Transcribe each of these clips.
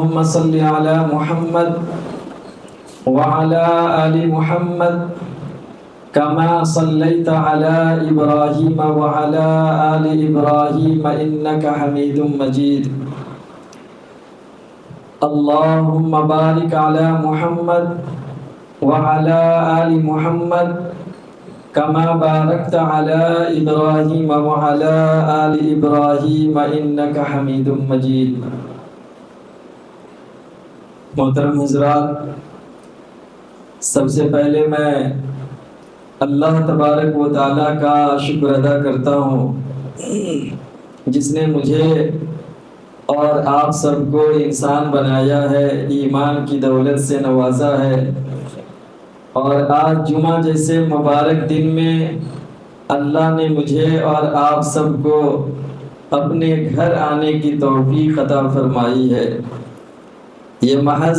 اللهم صل على محمد وعلى آل محمد كما صليت على إبراهيم وعلى آل إبراهيم إنك حميد مجيد اللهم بارك على محمد وعلى آل محمد كما باركت على إبراهيم وعلى آل إبراهيم إنك حميد مجيد۔ محترم حضرات، سب سے پہلے میں اللہ تبارک و تعالیٰ کا شکر ادا کرتا ہوں جس نے مجھے اور آپ سب کو انسان بنایا ہے، ایمان کی دولت سے نوازا ہے، اور آج جمعہ جیسے مبارک دن میں اللہ نے مجھے اور آپ سب کو اپنے گھر آنے کی توفیق عطا فرمائی ہے۔ یہ محض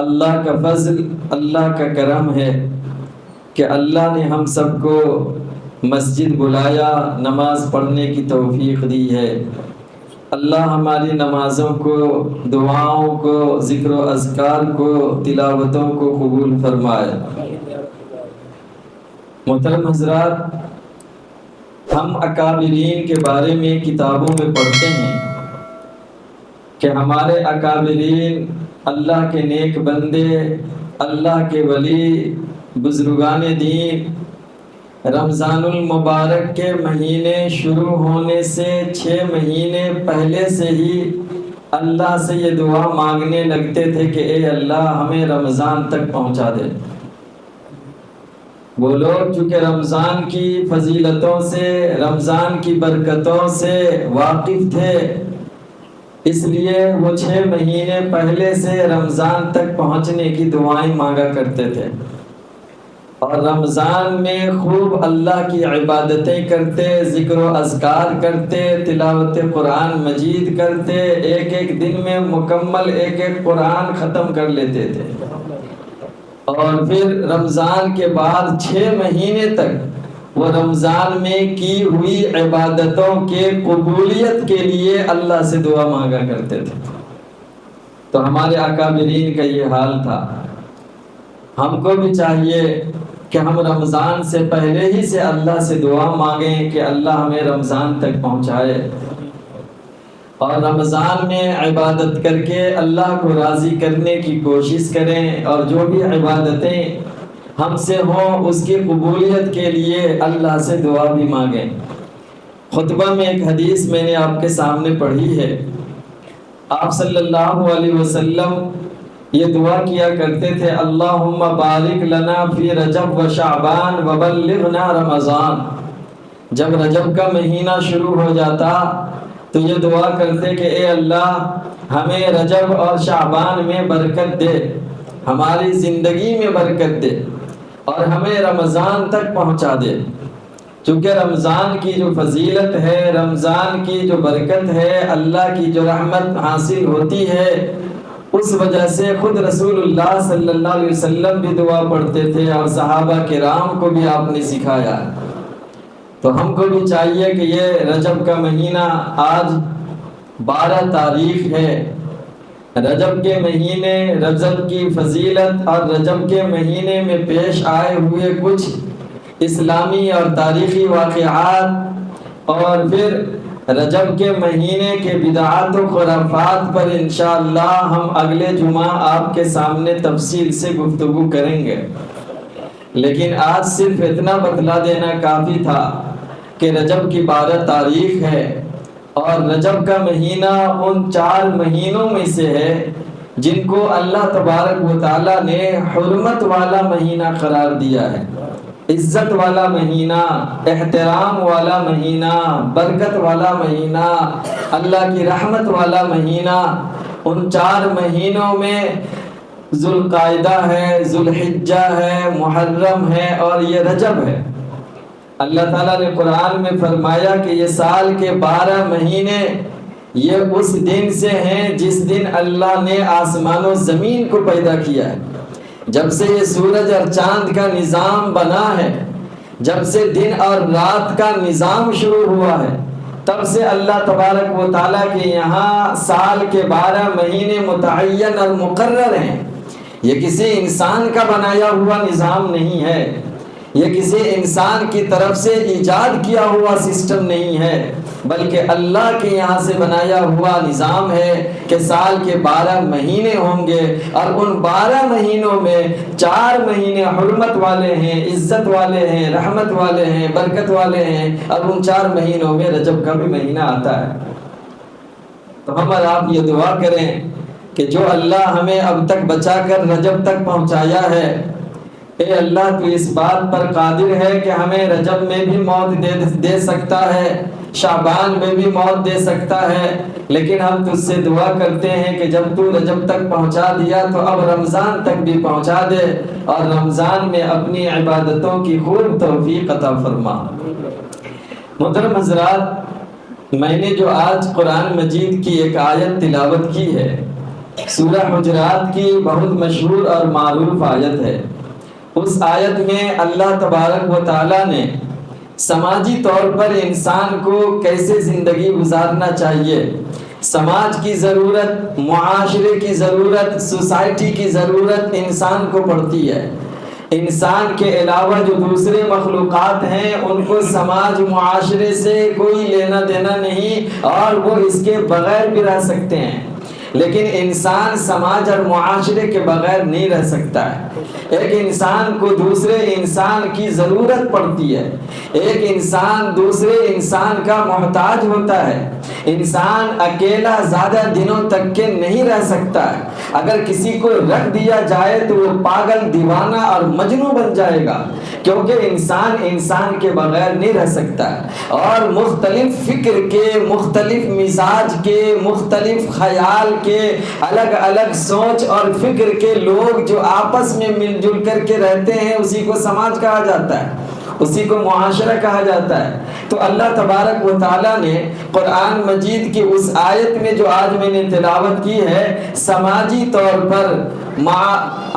اللہ کا فضل، اللہ کا کرم ہے کہ اللہ نے ہم سب کو مسجد بلایا، نماز پڑھنے کی توفیق دی ہے۔ اللہ ہماری نمازوں کو، دعاؤں کو، ذکر و اذکار کو، تلاوتوں کو قبول فرمائے۔ محترم حضرات، ہم اکابرین کے بارے میں کتابوں میں پڑھتے ہیں کہ ہمارے اکابرین اللہ کے نیک بندے، اللہ کے ولی، بزرگان دین رمضان المبارک کے مہینے شروع ہونے سے 6 مہینے پہلے سے ہی اللہ سے یہ دعا مانگنے لگتے تھے کہ اے اللہ ہمیں رمضان تک پہنچا دے۔ وہ لوگ چونکہ رمضان کی فضیلتوں سے، رمضان کی برکتوں سے واقف تھے، اس لیے وہ 6 مہینے پہلے سے رمضان تک پہنچنے کی دعائیں مانگا کرتے تھے، اور رمضان میں خوب اللہ کی عبادتیں کرتے، ذکر و اذکار کرتے، تلاوت قرآن مجید کرتے، ایک ایک دن میں مکمل ایک ایک قرآن ختم کر لیتے تھے، اور پھر رمضان کے بعد 6 مہینے تک وہ رمضان میں کی ہوئی عبادتوں کے قبولیت کے لیے اللہ سے دعا مانگا کرتے تھے۔ تو ہمارے اکابرین کا یہ حال تھا۔ ہم کو بھی چاہیے کہ ہم رمضان سے پہلے ہی سے اللہ سے دعا مانگیں کہ اللہ ہمیں رمضان تک پہنچائے، اور رمضان میں عبادت کر کے اللہ کو راضی کرنے کی کوشش کریں، اور جو بھی عبادتیں ہم سے ہوں اس کی قبولیت کے لیے اللہ سے دعا بھی مانگیں۔ خطبہ میں ایک حدیث میں نے آپ کے سامنے پڑھی ہے۔ آپ صلی اللہ علیہ وسلم یہ دعا کیا کرتے تھے، اللہم بارک لنا فی رجب و شعبان وبلغنا رمضان۔ جب رجب کا مہینہ شروع ہو جاتا تو یہ دعا کرتے کہ اے اللہ ہمیں رجب اور شعبان میں برکت دے، ہماری زندگی میں برکت دے، اور ہمیں رمضان تک پہنچا دے۔ چونکہ رمضان کی جو فضیلت ہے، رمضان کی جو برکت ہے، اللہ کی جو رحمت حاصل ہوتی ہے، اس وجہ سے خود رسول اللہ صلی اللہ علیہ وسلم بھی دعا پڑھتے تھے، اور صحابہ کرام کو بھی آپ نے سکھایا۔ تو ہم کو بھی چاہیے کہ یہ رجب کا مہینہ آج 12 تاریخ ہے، رجب کے مہینے، رجب کی فضیلت اور رجب کے مہینے میں پیش آئے ہوئے کچھ اسلامی اور تاریخی واقعات، اور پھر رجب کے مہینے کے بدعات و خرافات پر انشاءاللہ ہم اگلے جمعہ آپ کے سامنے تفصیل سے گفتگو کریں گے۔ لیکن آج صرف اتنا بتلا دینا کافی تھا کہ رجب کی 12 تاریخ ہے، اور رجب کا مہینہ ان 4 مہینوں میں سے ہے جن کو اللہ تبارک و تعالیٰ نے حرمت والا مہینہ قرار دیا ہے، عزت والا مہینہ، احترام والا مہینہ، برکت والا مہینہ، اللہ کی رحمت والا مہینہ۔ ان 4 مہینوں میں ذوالقعدہ ہے، ذوالحجہ ہے، محرم ہے، اور یہ رجب ہے۔ اللہ تعالیٰ نے قرآن میں فرمایا کہ یہ سال کے 12 مہینے یہ اس دن سے ہیں جس دن اللہ نے آسمان و زمین کو پیدا کیا ہے۔ جب سے یہ سورج اور چاند کا نظام بنا ہے، جب سے دن اور رات کا نظام شروع ہوا ہے، تب سے اللہ تبارک و تعالیٰ کے یہاں سال کے 12 مہینے متعین اور مقرر ہیں۔ یہ کسی انسان کا بنایا ہوا نظام نہیں ہے، یہ کسی انسان کی طرف سے ایجاد کیا ہوا سسٹم نہیں ہے، بلکہ اللہ کے یہاں سے بنایا ہوا نظام ہے کہ سال کے 12 مہینے ہوں گے، اور ان 12 مہینوں میں 4 مہینے حرمت والے ہیں، عزت والے ہیں، رحمت والے ہیں، برکت والے ہیں، اور ان 4 مہینوں میں رجب کا بھی مہینہ آتا ہے۔ تو ہم اور آپ یہ دعا کریں کہ جو اللہ ہمیں اب تک بچا کر رجب تک پہنچایا ہے، اے اللہ تو اس بات پر قادر ہے کہ ہمیں رجب میں بھی موت دے سکتا ہے، شعبان میں بھی موت دے سکتا ہے، لیکن ہم تجھ سے دعا کرتے ہیں کہ جب تو رجب تک پہنچا دیا تو اب رمضان تک بھی پہنچا دے، اور رمضان میں اپنی عبادتوں کی خوب توفیق عطا فرما۔ محترم حضرات، میں نے جو آج قرآن مجید کی ایک آیت تلاوت کی ہے، سورہ حجرات کی بہت مشہور اور معروف آیت ہے۔ اس آیت میں اللہ تبارک و تعالیٰ نے سماجی طور پر انسان کو کیسے زندگی گزارنا چاہیے، سماج کی ضرورت، معاشرے کی ضرورت، سوسائٹی کی ضرورت انسان کو پڑتی ہے۔ انسان کے علاوہ جو دوسرے مخلوقات ہیں ان کو سماج معاشرے سے کوئی لینا دینا نہیں، اور وہ اس کے بغیر بھی رہ سکتے ہیں، لیکن انسان سماج اور معاشرے کے بغیر نہیں رہ سکتا ہے۔ ایک انسان کو دوسرے انسان کی ضرورت پڑتی ہے، ایک انسان دوسرے انسان کا محتاج ہوتا ہے۔ انسان اکیلا زیادہ دنوں تک کے نہیں رہ سکتا ہے، اگر کسی کو رکھ دیا جائے تو وہ پاگل، دیوانہ اور مجنون بن جائے گا، کیونکہ انسان کے بغیر نہیں رہ سکتا ہے۔ اور مختلف فکر کے، مختلف مزاج کے، مختلف خیال کے، الگ الگ سوچ اور فکر کے لوگ جو آپس میں مل جل کر کے رہتے ہیں، اسی کو سماج کہا جاتا ہے، اسی کو معاشرہ کہا جاتا ہے۔ تو اللہ تبارک و تعالیٰ نے قرآن مجید کی اس آیت میں جو آج میں نے تلاوت کی ہے، سماجی طور پر،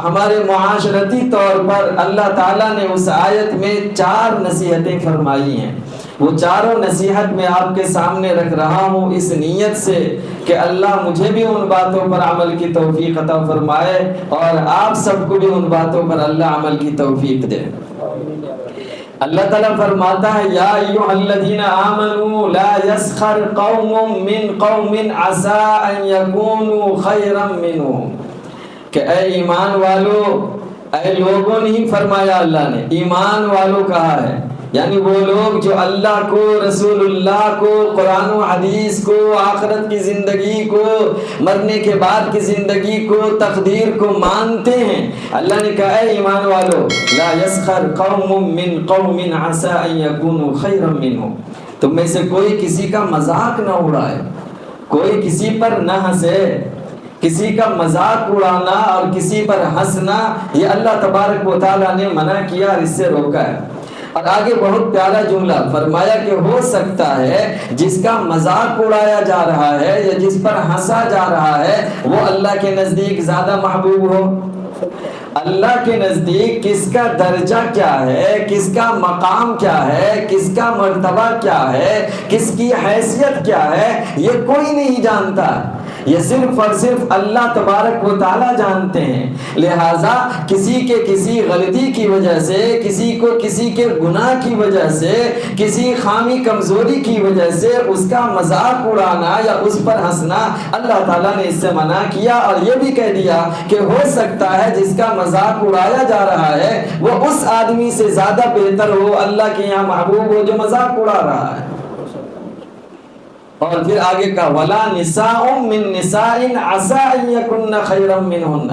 ہمارے معاشرتی طور پر اللہ تعالیٰ نے اس آیت میں 4 نصیحتیں فرمائی ہیں۔ وہ چاروں نصیحت میں آپ کے سامنے رکھ رہا ہوں اس نیت سے کہ اللہ مجھے بھی ان باتوں پر عمل کی توفیق عطا فرمائے، اور آپ سب کو بھی ان باتوں پر اللہ عمل کی توفیق دے۔ اللہ تعالیٰ فرماتا ہے، یا ایھا الذین آمنوا لا یسخر قوم من قوم عسى ان یکونوا خیرا منهم، کہ اے ایمان والو، اے لوگوں نہیں فرمایا اللہ نے، ایمان والو کہا ہے، یعنی وہ لوگ جو اللہ کو، رسول اللہ کو، قرآن و حدیث کو، آخرت کی زندگی کو، مرنے کے بعد کی زندگی کو، تقدیر کو مانتے ہیں۔ اللہ نے کہا، اے ایمان والو، لا یسخر قوم من قوم عسى ان یکونوا خیرا منهم، تم میں سے کوئی کسی کا مذاق نہ اڑائے، کوئی کسی پر نہ ہنسے۔ کسی کا مذاق اڑانا اور کسی پر ہنسنا یہ اللہ تبارک و تعالیٰ نے منع کیا اور اس سے روکا ہے۔ اور آگے بہت پیارا جملہ فرمایا کہ ہو سکتا ہے جس کا مذاق اڑایا جا رہا ہے یا جس پر ہنسا جا رہا ہے وہ اللہ کے نزدیک زیادہ محبوب ہو۔ اللہ کے نزدیک کس کا درجہ کیا ہے، کس کا مقام کیا ہے، کس کا مرتبہ کیا ہے، کس کی حیثیت کیا ہے، یہ کوئی نہیں جانتا، یہ صرف اور صرف اللہ تبارک و تعالیٰ جانتے ہیں۔ لہٰذا کسی کے کسی غلطی کی وجہ سے، کسی کو کسی کے گناہ کی وجہ سے، کسی خامی کمزوری کی وجہ سے اس کا مذاق اڑانا یا اس پر ہنسنا اللہ تعالیٰ نے اس سے منع کیا، اور یہ بھی کہہ دیا کہ ہو سکتا ہے جس کا مذاق اڑایا جا رہا ہے وہ اس آدمی سے زیادہ بہتر ہو، اللہ کے یہاں محبوب ہو جو مذاق اڑا رہا ہے۔ اور پھر آگے کا وَلَا نِسَاءٌ مِّن نِسَاءٍ عَسَىٰ أَن يَكُنَّ خَيْرًا مِّنْهُنَّ،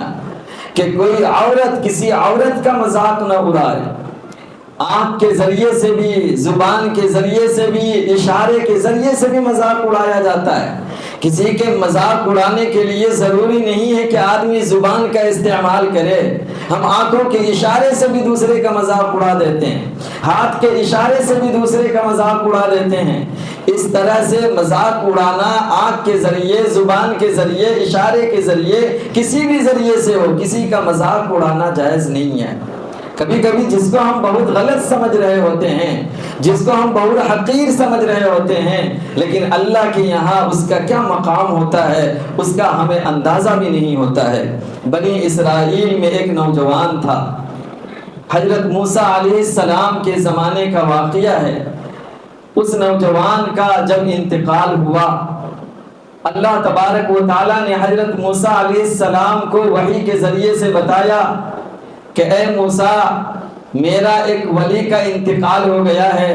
کہ کوئی عورت کسی عورت کا مذاق نہ اڑائے۔ آنکھ کے ذریعے سے بھی، زبان کے ذریعے سے بھی، اشارے کے ذریعے سے بھی مذاق اڑایا جاتا ہے۔ کسی کے مذاق اڑانے کے لیے ضروری نہیں ہے کہ آدمی زبان کا استعمال کرے، ہم آنکھوں کے اشارے سے بھی دوسرے کا مذاق اڑا دیتے ہیں، ہاتھ کے اشارے سے بھی دوسرے کا مذاق اڑا دیتے ہیں۔ اس طرح سے مذاق اڑانا آنکھ کے ذریعے، زبان کے ذریعے، اشارے کے ذریعے، کسی بھی ذریعے سے ہو، کسی کا مذاق اڑانا جائز نہیں ہے۔ کبھی کبھی جس کو ہم بہت غلط سمجھ رہے ہوتے ہیں، جس کو ہم بہت حقیر سمجھ رہے ہوتے ہیں، لیکن اللہ کے یہاں اس کا کیا مقام ہوتا ہے اس کا ہمیں اندازہ بھی نہیں ہوتا ہے۔ بنی اسرائیل میں ایک نوجوان تھا، حضرت موسیٰ علیہ السلام کے زمانے کا واقعہ ہے۔ اس نوجوان کا جب انتقال ہوا، اللہ تبارک و تعالیٰ نے حضرت موسیٰ علیہ السلام کو وحی کے ذریعے سے بتایا کہ اے موسیٰ، میرا ایک ولی کا انتقال ہو گیا ہے،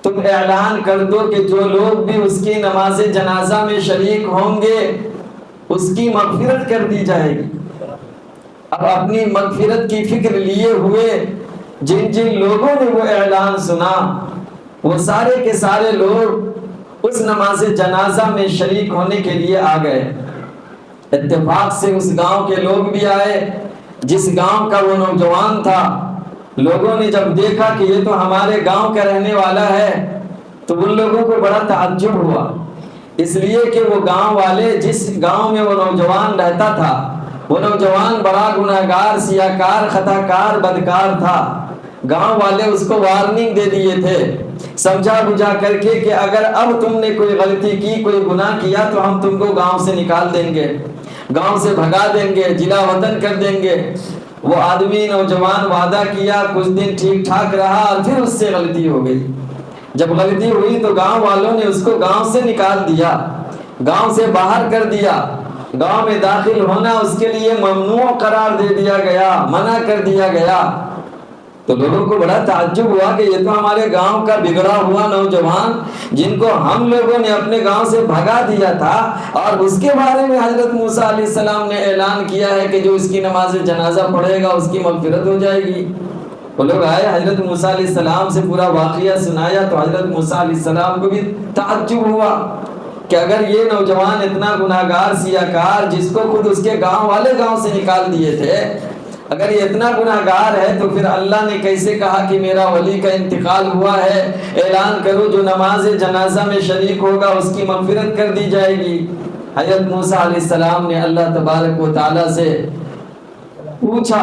تم اعلان کر دو کہ جو لوگ بھی اس کی نماز جنازہ میں شریک ہوں گے اس کی مغفرت کر دی جائے گی۔ اب اپنی مغفرت کی فکر لیے ہوئے جن جن لوگوں نے وہ اعلان سنا، وہ سارے کے سارے لوگ اس نماز جنازہ میں شریک ہونے کے لیے آ گئے۔ اتفاق سے اس گاؤں کے لوگ بھی آئے جس گاؤں کا وہ نوجوان تھا۔ لوگوں نے جب دیکھا کہ یہ تو ہمارے گاؤں کا رہنے والا ہے تو ان لوگوں کو بڑا تعجب ہوا، اس لیے کہ وہ گاؤں والے، جس گاؤں میں وہ نوجوان رہتا تھا، وہ نوجوان بڑا گناہگار، سیاہکار، خطاکار، بدکار تھا۔ گاؤں والے اس کو وارننگ دے دیے تھے سمجھا بجھا کر کے کہ اگر اب تم نے کوئی غلطی کی، کوئی گناہ کیا تو ہم تم کو گاؤں سے نکال دیں گے، گاؤں سے بھگا دیں گے، جلا وطن کر دیں گے۔ وہ آدمی نوجوان وعدہ کیا، کچھ دن ٹھیک ٹھاک رہا اور پھر اس سے غلطی ہو گئی۔ جب غلطی ہوئی تو گاؤں والوں نے اس کو گاؤں سے نکال دیا، گاؤں سے باہر کر دیا، گاؤں میں داخل ہونا اس کے لیے ممنوع قرار دے دیا گیا، منع کر دیا گیا۔ تو لوگوں کو بڑا تعجب ہوا کہ یہ تو ہمارے گاؤں کا بگڑا ہوا نوجوان جن کو ہم لوگوں نے اپنے گاؤں سے بھگا دیا تھا، اور اس کے بارے میں حضرت موسیٰ علیہ السلام نے اعلان کیا ہے کہ جو اس کی نماز جنازہ پڑھے گا اس کی مغفرت ہو جائے گی۔ وہ لوگ آئے، حضرت موسیٰ علیہ السلام سے پورا واقعہ سنایا تو حضرت موسیٰ علیہ السلام کو بھی تعجب ہوا کہ اگر یہ نوجوان اتنا گناہگار، سیاہکار، جس کو خود اس کے گاؤں والے گاؤں سے نکال دیے تھے، اگر یہ اتنا گناہگار ہے تو پھر اللہ نے کیسے کہا کہ میرا ولی کا انتقال ہوا ہے، اعلان کرو جو نماز جنازہ میں شریک ہوگا اس کی مغفرت کر دی جائے گی۔ حضرت موسیٰ علیہ السلام نے اللہ تبارک و تعالیٰ سے پوچھا،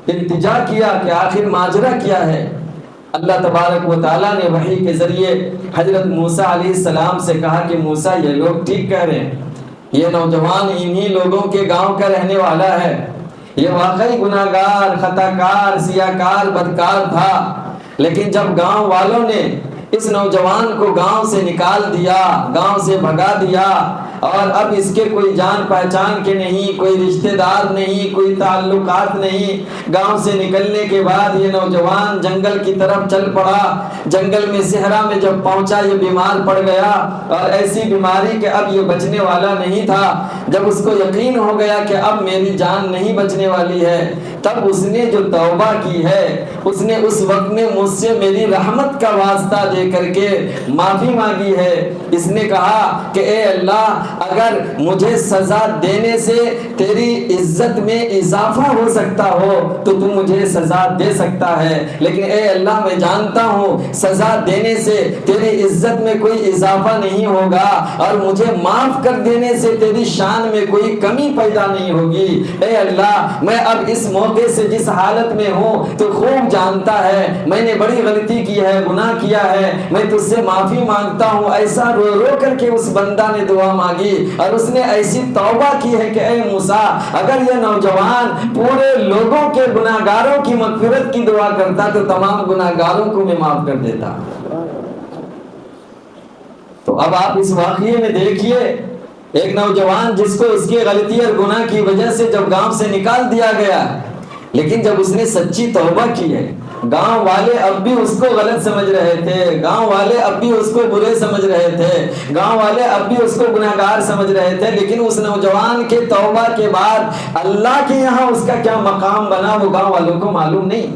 التجا کیا کہ آخر ماجرا کیا ہے۔ اللہ تبارک و تعالیٰ نے وحی کے ذریعے حضرت موسیٰ علیہ السلام سے کہا کہ موسیٰ یہ لوگ ٹھیک کہہ رہے ہیں، یہ نوجوان انہی لوگوں کے گاؤں کا رہنے والا ہے، یہ واقعی گناہگار، خطاکار، سیاہکار، بدکار تھا، لیکن جب گاؤں والوں نے اس نوجوان کو گاؤں سے نکال دیا، گاؤں سے بھگا دیا، اور اب اس کے کوئی جان پہچان کے نہیں، کوئی رشتہ دار نہیں، کوئی تعلقات نہیں، گاؤں سے نکلنے کے بعد یہ نوجوان جنگل کی طرف چل پڑا۔ جنگل میں صحرا میں جب پہنچا یہ بیمار پڑ گیا، اور ایسی بیماری کہ اب یہ بچنے والا نہیں تھا۔ جب اس کو یقین ہو گیا کہ اب میری جان نہیں بچنے والی ہے، تب اس نے جو توبہ کی ہے، اس نے اس وقت میں مجھ سے میری رحمت کا واسطہ دے کر کے معافی مانگی ہے۔ اس نے کہا کہ اے اللہ، اگر مجھے سزا دینے سے تیری عزت میں اضافہ ہو سکتا ہو تو تو مجھے سزا دے سکتا ہے، لیکن اے اللہ میں جانتا ہوں سزا دینے سے تیری عزت میں کوئی اضافہ نہیں ہوگا، اور مجھے معاف کر دینے سے تیری شان میں کوئی کمی پیدا نہیں ہوگی۔ اے اللہ، میں اب اس موقع سے جس حالت میں ہوں تو خوب جانتا ہے میں نے بڑی غلطی کی ہے، گناہ کیا ہے، میں تجھ سے معافی مانگتا ہوں۔ ایسا رو رو کر کے اس بندہ نے دعا مانگی، اور اس نے ایسی توبہ کی ہے کہ اے موسیٰ، اگر یہ نوجوان پورے لوگوں کے گناہگاروں کی مغفرت کی دعا کرتا تو تمام گناہگاروں کو میں معاف کر دیتا۔ تو اب آپ اس واقعے میں دیکھیے، ایک نوجوان جس کو اس کی غلطی اور گناہ کی وجہ سے جب گاؤں سے نکال دیا گیا، لیکن جب اس نے سچی توبہ کی ہے، گاؤں والے اب بھی اس کو غلط سمجھ رہے تھے، گاؤں والے اب بھی اس کو برے سمجھ رہے تھے، گاؤں والے اب بھی اس کو گناہگار سمجھ رہے تھے، لیکن اس نوجوان کے توبہ کے بعد اللہ کے یہاں اس کا کیا مقام بنا وہ گاؤں والوں کو معلوم نہیں۔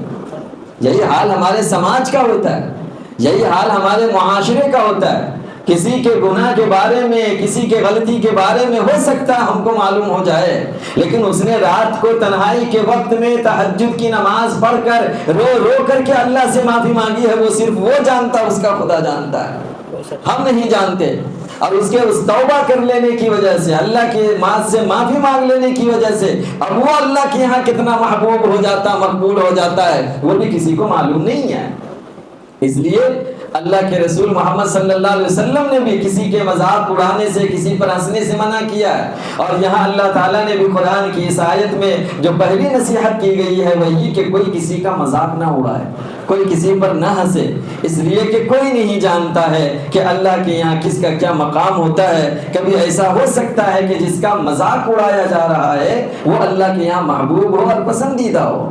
یہی حال ہمارے سماج کا ہوتا ہے، یہی حال ہمارے معاشرے کا ہوتا ہے۔ کسی کے گناہ کے بارے میں، کسی کے غلطی کے بارے میں ہو سکتا ہے ہم کو معلوم ہو جائے، لیکن اس نے رات کو تنہائی کے وقت میں تہجد کی نماز پڑھ کر رو رو کر کے اللہ سے معافی مانگی ہے، وہ صرف وہ جانتا، اس کا خدا جانتا ہے، ہم نہیں جانتے۔ اور اس کے اس توبہ کر لینے کی وجہ سے، اللہ کے ماں سے معافی مانگ لینے کی وجہ سے اب وہ اللہ کے یہاں کتنا محبوب ہو جاتا، مقبول ہو جاتا ہے، وہ بھی کسی کو معلوم نہیں ہے۔ اس لیے اللہ کے رسول محمد صلی اللہ علیہ وسلم نے بھی کسی کے مذاق اڑانے سے، کسی پر ہنسنے سے منع کیا ہے۔ اور یہاں اللہ تعالیٰ نے بھی قرآن کی اس آیت میں جو پہلی نصیحت کی گئی ہے وہ یہ کہ کوئی کسی کا مذاق نہ اڑائے، کوئی کسی پر نہ ہنسے، اس لیے کہ کوئی نہیں جانتا ہے کہ اللہ کے یہاں کس کا کیا مقام ہوتا ہے۔ کبھی ایسا ہو سکتا ہے کہ جس کا مذاق اڑایا جا رہا ہے وہ اللہ کے یہاں محبوب ہو اور پسندیدہ ہو۔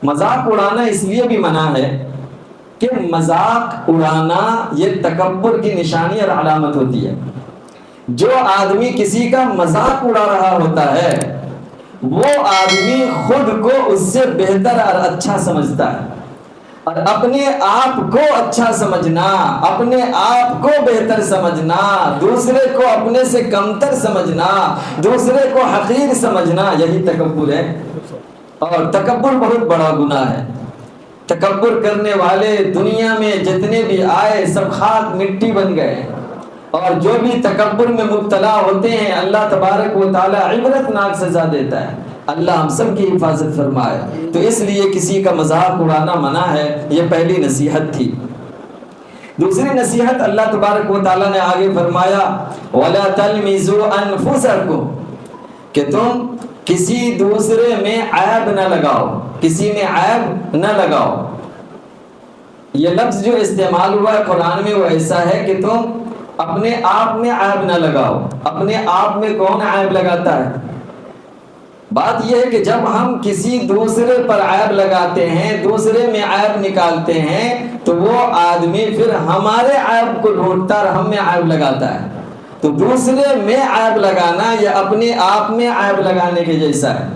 مذاق اڑانا اس لیے بھی منع ہے کہ مذاق اڑانا یہ تکبر کی نشانی اور علامت ہوتی ہے۔ جو آدمی کسی کا مذاق اڑا رہا ہوتا ہے وہ آدمی خود کو اس سے بہتر اور اچھا سمجھتا ہے، اور اپنے آپ کو اچھا سمجھنا، اپنے آپ کو بہتر سمجھنا، دوسرے کو اپنے سے کمتر سمجھنا، دوسرے کو حقیر سمجھنا، یہی تکبر ہے۔ اور تکبر بہت بڑا گناہ ہے۔ تکبر کرنے والے دنیا میں جتنے بھی آئے سب خاک مٹی بن گئے، اور جو بھی تکبر میں مبتلا ہوتے ہیں اللہ تبارک و تعالی عبرت ناک سزا دیتا ہے۔ اللہ ہم سب کی حفاظت فرمائے۔ تو اس لیے کسی کا مذاق اڑانا منع ہے، یہ پہلی نصیحت تھی۔ دوسری نصیحت اللہ تبارک و تعالی نے آگے فرمایا وَلَا تَلْمِزُوا أَنفُسَكُمْ، کہ تم کسی دوسرے میں عیب نہ لگاؤ، کسی میں عیب نہ لگاؤ۔ یہ لفظ جو استعمال ہوا ہے قرآن میں وہ ایسا ہے کہ تم اپنے آپ میں عیب نہ لگاؤ۔ اپنے آپ میں کون عیب لگاتا ہے؟ بات یہ ہے کہ جب ہم کسی دوسرے پر عیب لگاتے ہیں، دوسرے میں عیب نکالتے ہیں، تو وہ آدمی پھر ہمارے عیب کو ڈھونڈتا اور ہم میں عیب لگاتا ہے۔ تو دوسرے میں عیب لگانا یا اپنے آپ میں عیب لگانے کے جیسا ہے۔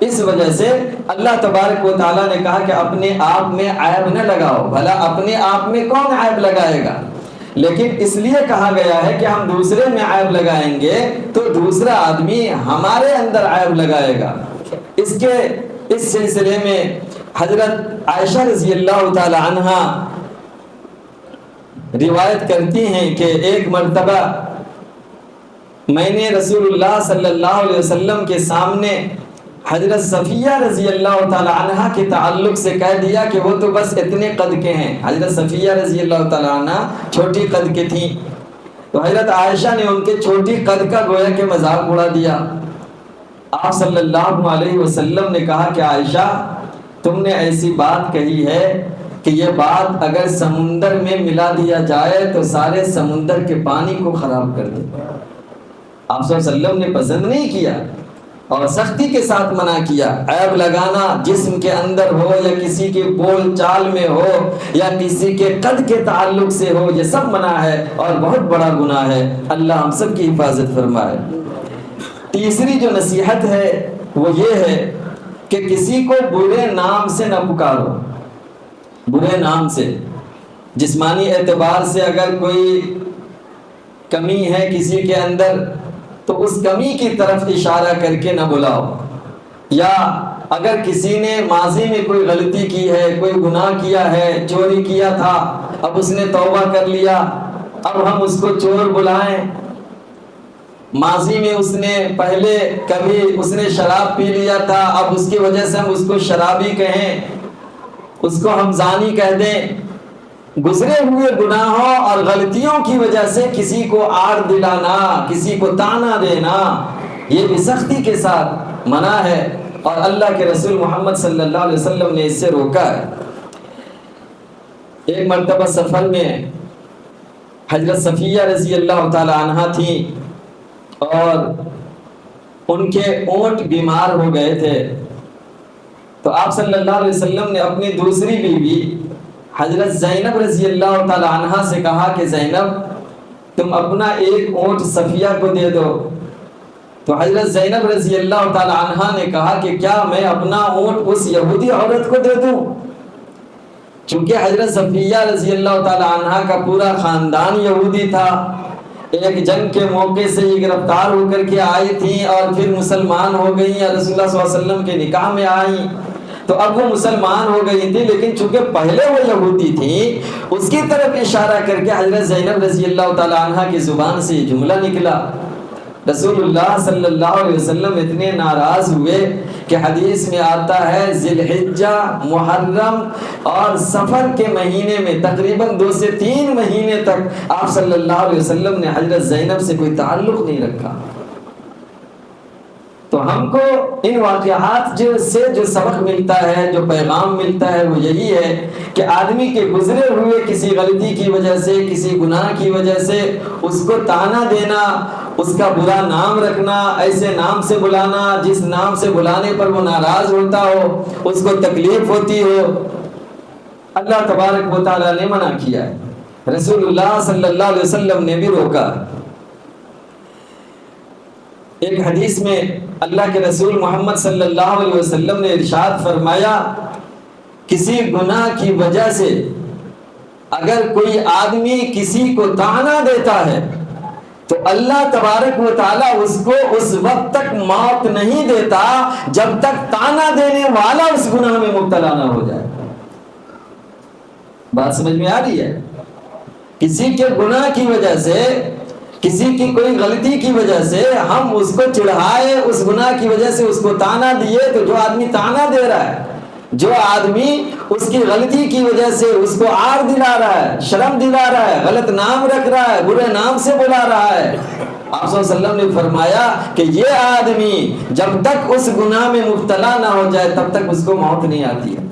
اس وجہ سے اللہ تبارک و تعالیٰ نے کہا کہ اپنے آپ میں عیب نہ لگاؤ، بھلا اپنے آپ میں کون عیب لگائے گا؟ لیکن اس لیے کہا گیا ہے کہ ہم دوسرے میں عیب لگائیں گے تو دوسرا آدمی ہمارے اندر عیب لگائے گا۔ اس سلسلے میں حضرت عائشہ رضی اللہ تعالی عنہا روایت کرتی ہیں کہ ایک مرتبہ میں نے رسول اللہ صلی اللہ علیہ وسلم کے سامنے حضرت صفیہ رضی اللہ تعالی عنہ کے تعلق سے کہہ دیا کہ وہ تو بس اتنے قد کے ہیں۔ حضرت صفیہ رضی اللہ تعالی عنہ چھوٹی قد کے تھیں، تو حضرت عائشہ نے ان کے چھوٹی قد کا گویا کہ مذاق اڑا دیا۔ آپ صلی اللہ علیہ وسلم نے کہا کہ عائشہ تم نے ایسی بات کہی ہے کہ یہ بات اگر سمندر میں ملا دیا جائے تو سارے سمندر کے پانی کو خراب کر دے۔ آپ صلی اللہ علیہ وسلم نے پسند نہیں کیا اور سختی کے ساتھ منع کیا۔ عیب لگانا جسم کے اندر ہو یا کسی کے بول چال میں ہو یا کسی کے قد کے تعلق سے ہو، یہ سب منع ہے اور بہت بڑا گناہ ہے۔ اللہ ہم سب کی حفاظت فرمائے۔ تیسری جو نصیحت ہے وہ یہ ہے کہ کسی کو برے نام سے نہ پکارو۔ برے نام سے، جسمانی اعتبار سے اگر کوئی کمی ہے کسی کے اندر تو اس کمی کی طرف اشارہ کر کے نہ بلاؤ، یا اگر کسی نے ماضی میں کوئی غلطی کی ہے، کوئی گناہ کیا ہے، چوری کیا تھا، اب اس نے توبہ کر لیا، اب ہم اس کو چور بلائیں۔ ماضی میں اس نے پہلے کبھی اس نے شراب پی لیا تھا، اب اس کی وجہ سے ہم اس کو شرابی کہیں، اس کو ہم زانی کہہ دیں۔ گزرے ہوئے گناہوں اور غلطیوں کی وجہ سے کسی کو آڑ دلانا، کسی کو طعنہ دینا، یہ بھی سختی کے ساتھ منع ہے، اور اللہ کے رسول محمد صلی اللہ علیہ وسلم نے اس سے روکا ہے۔ ایک مرتبہ سفر میں حضرت صفیہ رضی اللہ تعالی عنہا تھیں اور ان کے اونٹ بیمار ہو گئے تھے، تو آپ صلی اللہ علیہ وسلم نے اپنی دوسری بیوی حضرت زینب رضی اللہ تعالی عنہا سے کہا کہ زینب تم اپنا ایک اونٹ صفیہ کو دے دو۔ تو حضرت زینب رضی اللہ تعالی عنہا نے کہا کہ کیا میں اپنا اونٹ اس یہودی عورت کو دے دوں؟ چونکہ حضرت صفیہ رضی اللہ تعالی عنہا کا پورا خاندان یہودی تھا، ایک جنگ کے موقع سے یہ گرفتار ہو کر کے آئی تھیں اور پھر مسلمان ہو گئیں اور رسول اللہ صلی اللہ علیہ وسلم کے نکاح میں آئیں، تو اب وہ مسلمان ہو گئی تھی، لیکن چونکہ پہلے وہ یہودی تھی، اس کی طرف اشارہ کر کے حضرت زینب رضی اللہ تعالی عنہ کی زبان سے یہ جملہ نکلا۔ رسول اللہ صلی اللہ علیہ وسلم اتنے ناراض ہوئے کہ حدیث میں آتا ہے ذی الحجہ، محرم اور سفر کے مہینے میں تقریباً 2 سے 3 مہینے تک آپ صلی اللہ علیہ وسلم نے حضرت زینب سے کوئی تعلق نہیں رکھا۔ تو ہم کو ان واقعات سے جو سبق ملتا ہے، جو پیغام ملتا ہے، وہ یہی ہے کہ آدمی کے گزرے ہوئے کسی غلطی کی وجہ سے، کسی گناہ کی وجہ سے اس کو طعنہ دینا، اس کا برا نام رکھنا، ایسے نام سے بلانا جس نام سے بلانے پر وہ ناراض ہوتا ہو، اس کو تکلیف ہوتی ہو، اللہ تبارک و تعالیٰ نے منع کیا ہے، رسول اللہ صلی اللہ علیہ وسلم نے بھی روکا۔ ایک حدیث میں اللہ کے رسول محمد صلی اللہ علیہ وسلم نے ارشاد فرمایا، کسی گناہ کی وجہ سے اگر کوئی آدمی کسی کو طعنہ دیتا ہے تو اللہ تبارک و تعالیٰ اس کو اس وقت تک موت نہیں دیتا جب تک طعنہ دینے والا اس گناہ میں مبتلا نہ ہو جائے۔ بات سمجھ میں آ رہی ہے؟ کسی کے گناہ کی وجہ سے، کسی کی کوئی غلطی کی وجہ سے ہم اس کو چڑھائے، اس گناہ کی وجہ سے اس کو طعنہ دیے، تو جو آدمی طعنہ دے رہا ہے، جو آدمی اس کی غلطی کی وجہ سے اس کو عار دلا رہا ہے، شرم دلا رہا ہے، غلط نام رکھ رہا ہے، برے نام سے بلا رہا ہے، آپ صلی اللہ علیہ وسلم نے فرمایا کہ یہ آدمی جب تک اس گناہ میں مبتلا نہ ہو جائے تب تک اس کو موت نہیں آتی ہے۔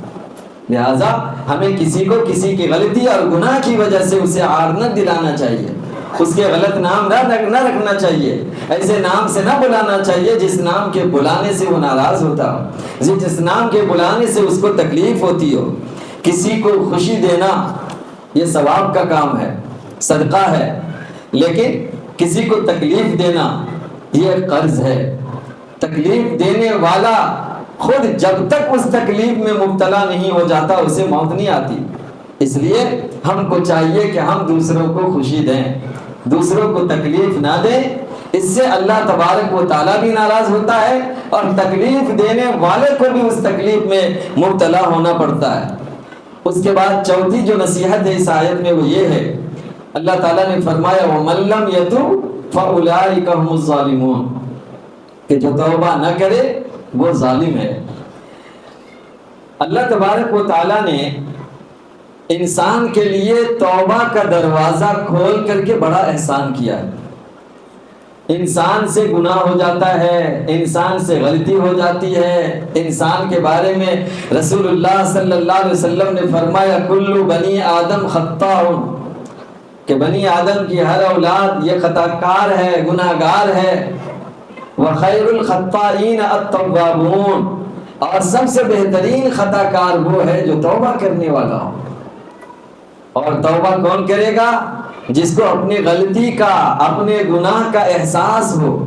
لہذا ہمیں کسی کو کسی کی غلطی اور گناہ کی وجہ سے اسے عار نہ دلانا چاہیے، اس کے غلط نام نہ رکھنا چاہیے، ایسے نام سے نہ بلانا چاہیے جس نام کے بلانے سے وہ ناراض ہوتا ہو، جس نام کے بلانے سے اس کو تکلیف ہوتی ہو۔ کسی کو خوشی دینا یہ ثواب کا کام ہے، صدقہ ہے، لیکن کسی کو تکلیف دینا یہ قرض ہے۔ تکلیف دینے والا خود جب تک اس تکلیف میں مبتلا نہیں ہو جاتا اسے موت نہیں آتی۔ اس لیے ہم کو چاہیے کہ ہم دوسروں کو خوشی دیں، دوسروں کو تکلیف نہ دیں، اس سے اللہ تبارک و تعالیٰ بھی ناراض ہوتا ہے اور تکلیف دینے والے کو بھی اس تکلیف میں مبتلا ہونا پڑتا ہے۔ اس کے بعد چوتھی جو نصیحت ہے اس آیت میں وہ یہ ہے، اللہ تعالیٰ نے فرمایا وَمَن لَّمْ يَتُبْ فَأُولَٰئِكَ هُمُ الظَّالِمُونَ، کہ جو توبہ نہ کرے وہ ظالم ہے۔ اللہ تبارک و تعالیٰ نے انسان کے لیے توبہ کا دروازہ کھول کر کے بڑا احسان کیا ہے۔ انسان سے گناہ ہو جاتا ہے، انسان سے غلطی ہو جاتی ہے، انسان کے بارے میں رسول اللہ صلی اللہ علیہ وسلم نے فرمایا کل بنی آدم خطاء، کہ بنی آدم کی ہر اولاد یہ خطا کار ہے، گناہ گار ہے۔ وخیر الخطائین التوابون، اور سب سے بہترین خطا کار وہ ہے جو توبہ کرنے والا ہو۔ اور توبہ کون کرے گا؟ جس کو اپنی غلطی کا، اپنے گناہ کا احساس ہو۔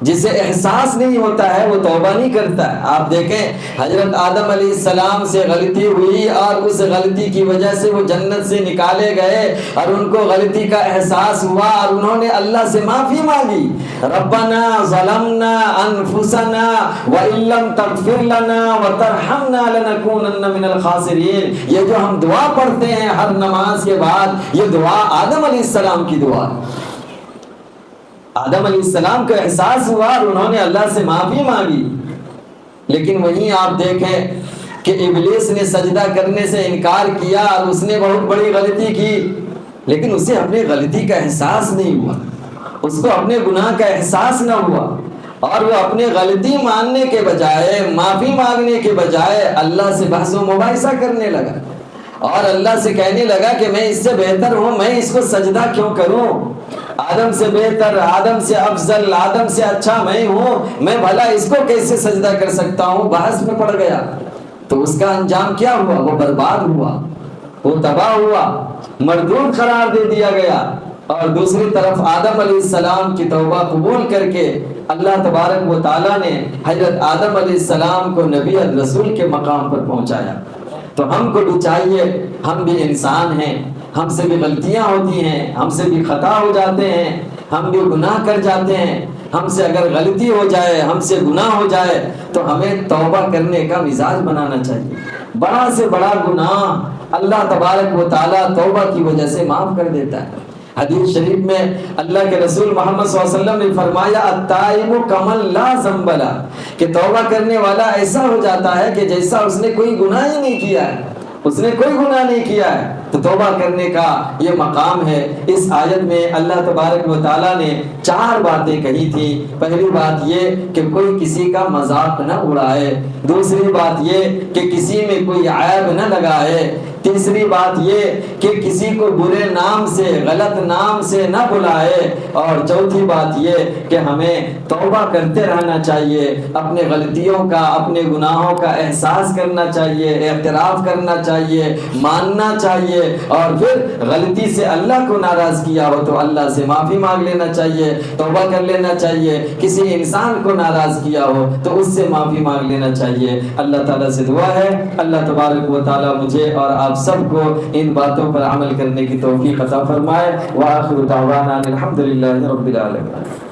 جسے احساس نہیں ہوتا ہے وہ توبہ نہیں کرتا ہے۔ آپ دیکھیں حضرت آدم علیہ السلام سے غلطی ہوئی اور اس غلطی کی وجہ سے وہ جنت سے نکالے گئے اور ان کو غلطی کا احساس ہوا اور انہوں نے اللہ سے معافی مانگی، ربنا ظلمنا انفسنا وان لم تغفر لنا وترحمنا لنکونن من الخاسرین۔ یہ جو ہم دعا پڑھتے ہیں ہر نماز کے بعد، یہ دعا آدم علیہ السلام کی دعا ہے۔ آدم علیہ السلام کو احساس ہوا اور انہوں نے اللہ سے معافی مانگی، لیکن وہیں آپ دیکھیں کہ ابلیس نے سجدہ کرنے سے انکار کیا اور اس نے بہت بڑی غلطی کی، لیکن اسے اپنی غلطی کا احساس نہیں ہوا، اس کو اپنے گناہ کا احساس نہ ہوا، اور وہ اپنے غلطی ماننے کے بجائے، معافی مانگنے کے بجائے اللہ سے بحث و مباحثہ کرنے لگا اور اللہ سے کہنے لگا کہ میں اس سے بہتر ہوں، میں اس کو سجدہ کیوں کروں؟ آدم سے بہتر، آدم سے افضل، آدم سے اچھا میں ہوں، میں بھلا اس کو کیسے سجدہ کر سکتا ہوں؟ بحث میں پڑ گیا، تو اس کا انجام کیا ہوا؟ وہ برباد ہوا، وہ تباہ ہوا، مردود قرار دے دیا گیا۔ اور دوسری طرف آدم علیہ السلام کی توبہ قبول کر کے اللہ تبارک و تعالیٰ نے حضرت آدم علیہ السلام کو نبی اور رسول کے مقام پر پہنچایا۔ تو ہم کو بھی چاہیے، ہم بھی انسان ہیں، ہم سے بھی غلطیاں ہوتی ہیں، ہم سے بھی خطا ہو جاتے ہیں، ہم بھی گناہ کر جاتے ہیں، ہم سے اگر غلطی ہو جائے، ہم سے گناہ ہو جائے تو ہمیں توبہ کرنے کا مزاج بنانا چاہیے۔ بڑا سے بڑا گناہ اللہ تبارک و تعالیٰ توبہ کی وجہ سے معاف کر دیتا ہے۔ حدیث شریف میں اللہ کے رسول محمد صلی اللہ علیہ وسلم نے فرمایا التائب کمن لا ذنب لہ، کہ توبہ کرنے والا ایسا ہو جاتا ہے کہ جیسا اس نے کوئی گناہ ہی نہیں کیا ہے، اس نے کوئی گناہ نہیں کیا ہے۔ تو توبہ کرنے کا یہ مقام ہے۔ اس آیت میں اللہ تبارک و تعالیٰ نے 4 باتیں کہی تھی۔ پہلی بات یہ کہ کوئی کسی کا مذاق نہ اڑائے، دوسری بات یہ کہ کسی میں کوئی عیب نہ لگائے، تیسری بات یہ کہ کسی کو برے نام سے، غلط نام سے نہ بلائے، اور چوتھی بات یہ کہ ہمیں توبہ کرتے رہنا چاہیے، اپنے غلطیوں کا، اپنے گناہوں کا احساس کرنا چاہیے، اعتراف کرنا چاہیے، ماننا چاہیے، اور پھر غلطی سے اللہ کو ناراض کیا ہو تو اللہ سے معافی مانگ لینا چاہیے، توبہ کر لینا چاہیے۔ کسی انسان کو ناراض کیا ہو تو اس سے معافی مانگ لینا چاہیے۔ اللہ تعالیٰ سے دعا ہے اللہ تبارک و تعالیٰ مجھے اور آپ سب کو ان باتوں پر عمل کرنے کی توفیق عطا فرمائے۔ وآخر دعوانا الحمدللہ رب العالمین۔